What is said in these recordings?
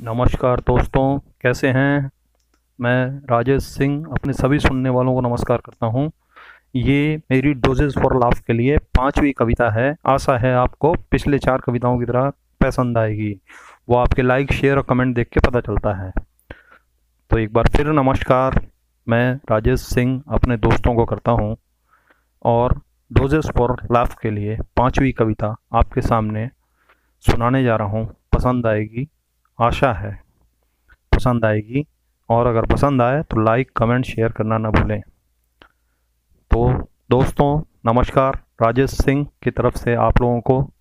नमस्कार दोस्तों, कैसे हैं। मैं राजेश सिंह अपने सभी सुनने वालों को नमस्कार करता हूं। ये मेरी डोजेस फॉर लाफ के लिए 5वीं कविता है। आशा है आपको पिछले 4 कविताओं की तरह पसंद आएगी। वो आपके लाइक, शेयर और कमेंट देख के पता चलता है। तो एक बार फिर नमस्कार। मैं राजेश सिंह अपने दोस्तों को करता हूं और डोजेस फॉर लाफ के लिए 5वीं कविता आपके सामने सुनाने जा रहा हूं। पसंद आएगी, आशा है पसंद आएगी। और अगर पसंद आए तो लाइक, कमेंट, शेयर करना ना भूलें। तो दोस्तों नमस्कार, राजेश सिंह की तरफ से आप लोगों को।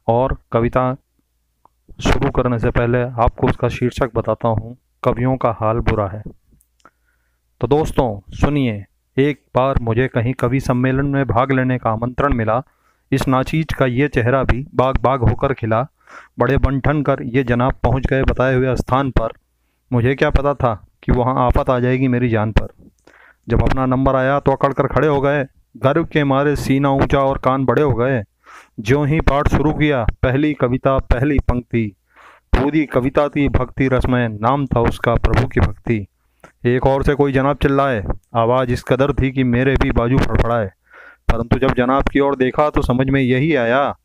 और कविता शुरू करने से पहले आपको उसका शीर्षक बताता हूँ। कवियों का हाल बुरा है। तो दोस्तों सुनिए, एक बार मुझे कहीं कवि सम्मेलन में भाग लेने का आमंत्रण मिला। इस नाचीज का ये चेहरा भी बाग बाग होकर खिला। बड़े बनठन कर ये जनाब पहुंच गए बताए हुए स्थान पर। मुझे क्या पता था कि वहां आफत आ जाएगी मेरी जान पर। जब अपना नंबर आया तो अकड़ कर खड़े हो गए। गर्व के मारे सीना ऊंचा और कान बड़े हो गए। ज्यों ही पाठ शुरू किया, पहली कविता पहली पंक्ति। पूरी कविता थी भक्ति रसमय, नाम था उसका प्रभु की भक्ति। एक और से कोई जनाब चिल्लाए, आवाज़ इस कदर थी कि मेरे भी बाजू फड़फड़ाए। परंतु जब जनाब की ओर देखा तो समझ में यही आया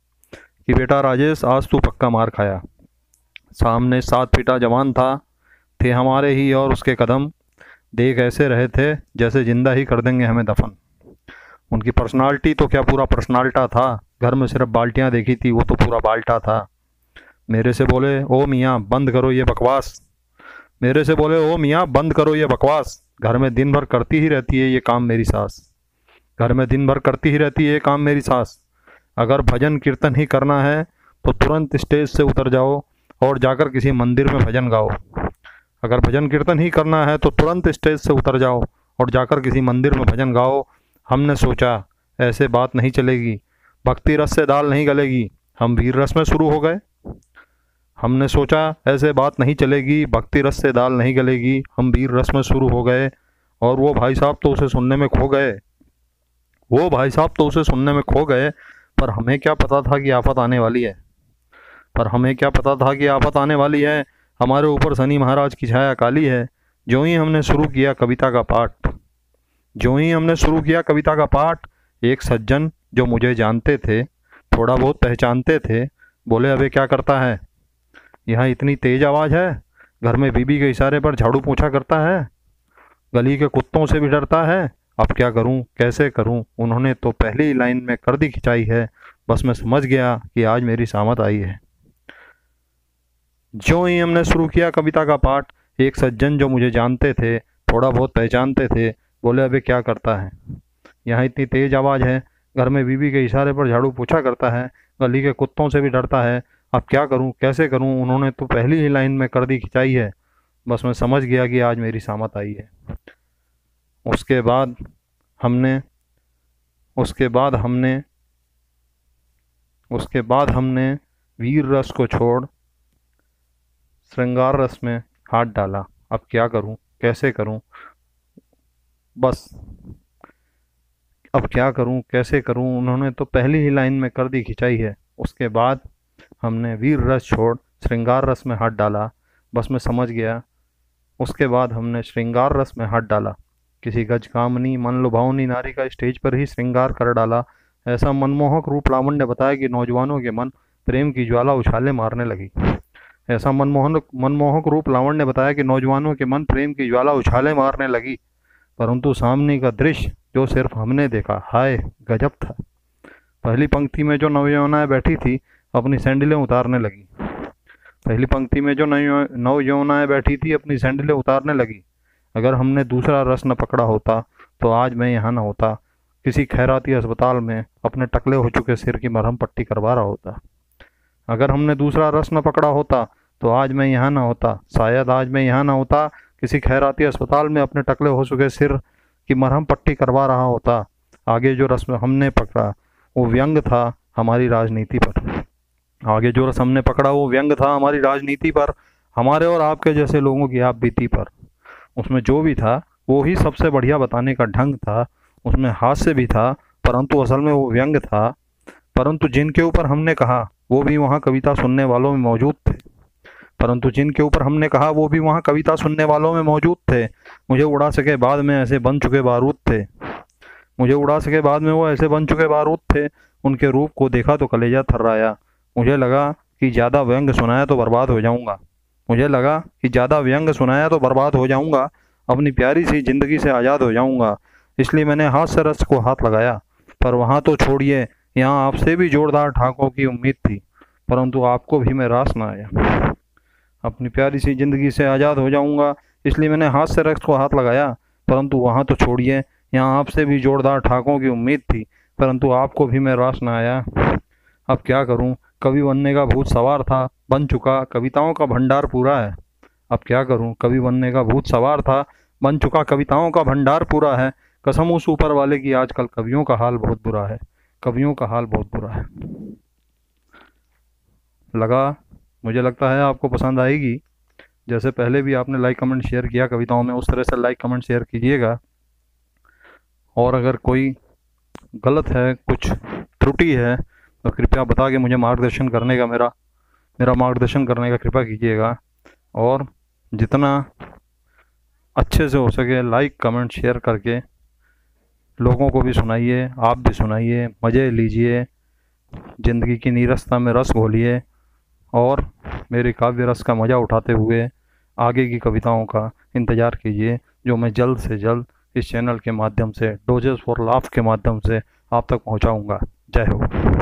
कि बेटा राजेश, आज तू पक्का मार खाया। सामने 7 फीटा जवान था, थे हमारे ही और उसके कदम। देख ऐसे रहे थे जैसे जिंदा ही कर देंगे हमें दफन। उनकी पर्सनालिटी तो क्या पूरा पर्सनाल्टा था। घर में सिर्फ बाल्टियां देखी थी, वो तो पूरा बाल्टा था। मेरे से बोले, ओ मियाँ बंद करो ये बकवास। मेरे से बोले, ओ मियाँ बंद करो ये बकवास। घर में दिन भर करती ही रहती है ये काम मेरी सास। घर में दिन भर करती ही रहती है ये काम मेरी सास। अगर भजन कीर्तन ही करना है तो तुरंत स्टेज से उतर जाओ और जाकर किसी मंदिर में भजन गाओ। अगर भजन कीर्तन ही करना है तो तुरंत स्टेज से उतर जाओ और जाकर किसी मंदिर में भजन गाओ। हमने सोचा ऐसे बात नहीं चलेगी, भक्ति रस से दाल नहीं गलेगी। हम वीर रस में शुरू हो गए। हमने सोचा ऐसे बात नहीं चलेगी, भक्ति रस से दाल नहीं गलेगी। हम वीर रस में शुरू हो गए और वो भाई साहब तो उसे सुनने में खो गए। वो भाई साहब तो उसे सुनने में खो गए। पर हमें क्या पता था कि आफत आने वाली है। पर हमें क्या पता था कि आफत आने वाली है। हमारे ऊपर शनि महाराज की छाया काली है। ज्यों ही हमने शुरू किया कविता का पाठ, ज्यों ही हमने शुरू किया कविता का पाठ, एक सज्जन जो मुझे जानते थे, थोड़ा बहुत पहचानते थे, बोले, अबे क्या करता है। यहाँ इतनी तेज आवाज़ है। घर में बीबी के इशारे पर झाड़ू पोछा करता है। गली के कुत्तों से भी डरता है। अब क्या करूं, कैसे करूं। उन्होंने तो पहली ही लाइन में कर दी खिंचाई है। बस मैं समझ गया कि आज मेरी सामत आई है। ज्यों ही हमने शुरू किया कविता का पाठ, एक सज्जन जो मुझे जानते थे, थोड़ा बहुत पहचानते थे, बोले, अबे क्या करता है। यहाँ इतनी तेज आवाज़ है। घर में बीबी के इशारे पर झाड़ू पोछा करता है। गली के कुत्तों से भी डरता है। अब क्या करूं, कैसे करूं। उन्होंने तो पहली ही लाइन में कर दी खिंचाई है। बस मैं समझ गया कि आज मेरी सामत आई है। उसके बाद हमने उसके बाद हमने उसके बाद हमने वीर रस को छोड़ श्रृंगार रस में हाथ डाला। अब क्या करूं, कैसे करूं। बस अब क्या करूं, कैसे करूं। उन्होंने तो पहली ही लाइन में कर दी खिंचाई है। उसके बाद हमने वीर रस छोड़ श्रृंगार रस में हाथ डाला। बस मैं समझ गया। उसके बाद हमने श्रृंगार रस में हाथ डाला। किसी गजकामनी मन लुभावनी नारी का स्टेज पर ही श्रृंगार कर डाला। ऐसा मनमोहक रूप लावण्य बताया कि नौजवानों के मन प्रेम की ज्वाला उछाले मारने लगी। ऐसा मनमोहक रूप लावण्य बताया कि नौजवानों के मन प्रेम की ज्वाला उछाले मारने लगी। परंतु सामने का दृश्य जो सिर्फ हमने देखा, हाय गजब था। पहली पंक्ति में जो नौजवानाएं बैठी थी अपनी सैंडलें उतारने लगी। पहली पंक्ति में जो नौजवानाएं बैठी थी अपनी सैंडलें उतारने लगी। अगर हमने दूसरा रस न पकड़ा होता तो आज मैं यहाँ न होता। किसी खैराती अस्पताल में अपने टकले हो चुके सिर की मरहम पट्टी करवा रहा होता। अगर हमने दूसरा रस न पकड़ा होता तो आज मैं यहाँ न होता। शायद आज मैं यहाँ न होता, किसी खैराती अस्पताल में अपने टकले हो चुके सिर की मरहम पट्टी करवा रहा होता। आगे जो रस हमने पकड़ा वो व्यंग था हमारी राजनीति पर। आगे जो रस हमने पकड़ा वो व्यंग था हमारी राजनीति पर, हमारे और आपके जैसे लोगों की आप बीती पर। उसमें जो भी था वो ही सबसे बढ़िया बताने का ढंग था। उसमें हास्य भी था, परंतु असल में वो व्यंग था। परंतु जिनके ऊपर हमने कहा वो भी वहाँ कविता सुनने वालों में मौजूद थे। परंतु जिनके ऊपर हमने कहा वो भी वहाँ कविता सुनने वालों में मौजूद थे। मुझे उड़ा सके बाद में ऐसे बन चुके बारूद थे, मुझे उड़ा सके बाद में वो ऐसे बन चुके बारूद थे। उनके रूप को देखा तो कलेजा थर्राया। मुझे लगा कि ज़्यादा व्यंग सुनाया तो बर्बाद हो जाऊंगा, मुझे लगा कि ज़्यादा व्यंग सुनाया तो बर्बाद हो जाऊंगा, अपनी प्यारी सी ज़िंदगी से आज़ाद हो जाऊंगा। इसलिए मैंने हाथ से रस को हाथ लगाया। पर वहाँ तो छोड़िए, यहाँ आपसे भी जोरदार ठाकों की उम्मीद थी, परंतु आपको भी मैं रास ना आया। अपनी प्यारी सी ज़िंदगी से आज़ाद हो जाऊंगा, इसलिए मैंने हाथ से रस को हाथ लगाया। परंतु वहाँ तो छोड़िए, यहाँ आपसे भी जोरदार ठाकों की उम्मीद थी, परंतु आपको भी मैं रास ना आया। अब क्या करूं, कवि बनने का भूत सवार था, बन चुका कविताओं का भंडार पूरा है। अब क्या करूं, कवि बनने का भूत सवार था, बन चुका कविताओं का भंडार पूरा है। कसम उस ऊपर वाले की, आजकल कवियों का हाल बहुत बुरा है, कवियों का हाल बहुत बुरा है। मुझे लगता है आपको पसंद आएगी। जैसे पहले भी आपने लाइक कमेंट शेयर किया कविताओं में, उस तरह से लाइक कमेंट शेयर कीजिएगा। और अगर कोई गलत है, कुछ त्रुटि है, तो कृपया बता के मुझे मार्गदर्शन करने का मेरा मार्गदर्शन करने का कृपा कीजिएगा। और जितना अच्छे से हो सके लाइक कमेंट शेयर करके लोगों को भी सुनाइए, आप भी सुनाइए, मज़े लीजिए, ज़िंदगी की नीरसता में रस घोलिए और मेरे काव्य रस का मज़ा उठाते हुए आगे की कविताओं का इंतज़ार कीजिए, जो मैं जल्द से जल्द इस चैनल के माध्यम से, डोजेस फॉर लाफ के माध्यम से आप तक पहुंचाऊंगा। जय हो।